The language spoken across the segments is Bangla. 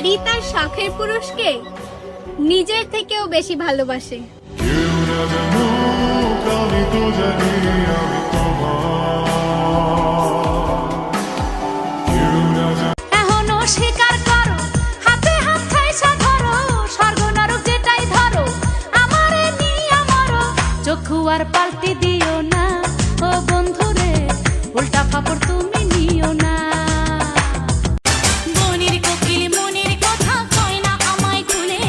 নারী তার শখের পুরুষকে নিজের থেকেও বেশি ভালোবাসে। এখনো স্বীকার করো, হাতে হাত ঠাইসা ধরো, স্বর্গ নরক যেটাই ধরো, আমারে নিয়া মরো, চক্ষু আর পাল্টি দিও না ও বন্ধুরে, উল্টা ফাপড় তুমি নিও না। মনির কোকিল মনির কথা কয় না আমায় খুলে,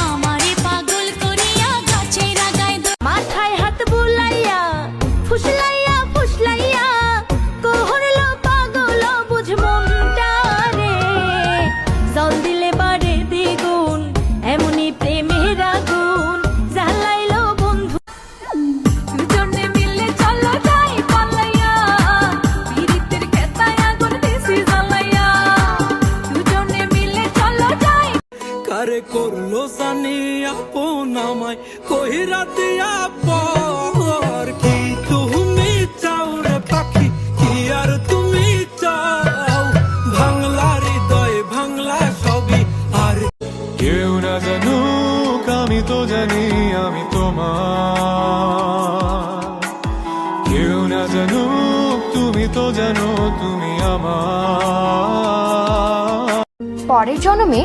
আমারে পাগল করিয়া গাছের আগায় মাথায় হাত বুলাইয়া ফুসলাইয়া ফুসলাইয়া কহরলো পাগল বুঝ মনটা রে, জল দিলে বাড়ে দ্বিগুণ এমনি প্রেমের আগুন জ্বালাইলো বন্ধু। দুজনে মিলে চলো যাই পালাইয়া, পীড়িতের খেতায় আগুন দিছি জ্বালাইয়া, দুজনে মিলে চলো যাই। কারে করলো জানি আপন আমায় কহিরা দিয়া পর, কি তুমি চাও রে পাখি, কি আর তুমি চাও, ভাঙলা হৃদয় ভাঙলা সবই আর কেউ না জানুক আমি তো জানি আমি তোমার, কেউ না জানুক তুমি তো জানো তুমি আমার। পরের জন্মে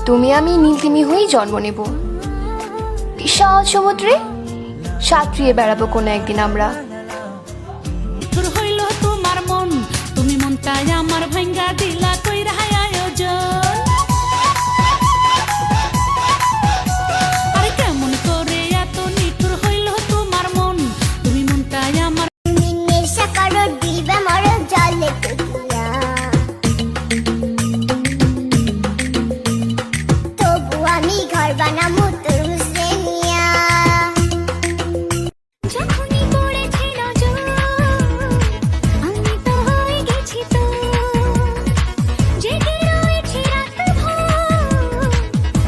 তুমি আমি নীলতিমি হয়েই জন্ম নেব, বিশাল সমুদ্রে সাঁতরিয়ে বেড়াবো কোনো একদিন আমরা। তোর হইল তোমার মন, তুমি মনটাই আমার ভাঙ্গা দিলা কইরা আয়োজন। আরে কেমন করে এত নিঠুর হইল তোমার মন, তুমি মনটাই আমার। নেশা করো দিবে মরো জলে কুলিয়া, তবু আমি ঘর বানাবো তোর হুসনে নিয়া। যখনই পড়েছি নজর, আমি তো হয়ে গেছি তো, জেগে রয়েছি রাতভর,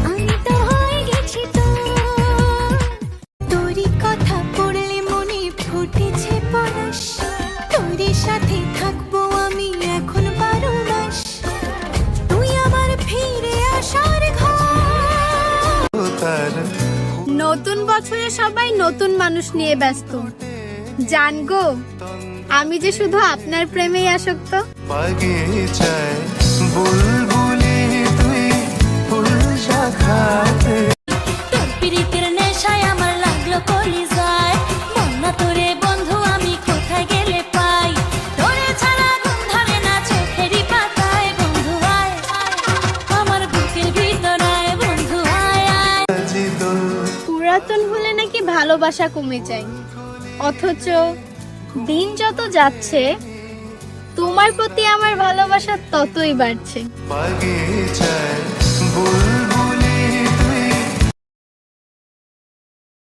আমি তো হয়ে গেছি তো। তোরই কথা পড়লে মনে ফুটেছে পরশ, তোরই সাথে থাকবো আমি এখন 12 মাস, তুই আমার ফিরে আসার ঘর। নতুন বছরে সবাই নতুন মানুষ নিয়ে ব্যস্ত, জানগো আমি যে শুধু আপনার প্রেমেই আসক্ত। বাগিচায় বুলবুলি তুই ফুল শাখাতে, তোর প্রীতির নেশায় আমার লাগলো কলিজায়, বন্যা তোরে বন্ধু আমি কোথায় গেলে পাই, তোরে ছাড়া ঘুম ধরে না চোখেরই পাতায়, বন্ধু আয় আমার বুকের ভিতরায়, বন্ধু আয় আয়। পুরাতন হলে নাকি ভালোবাসা কমে যায়, অথচ দিন যত যাচ্ছে তোমার প্রতি আমার ভালোবাসা ততই বাড়ছে। বাগিচায়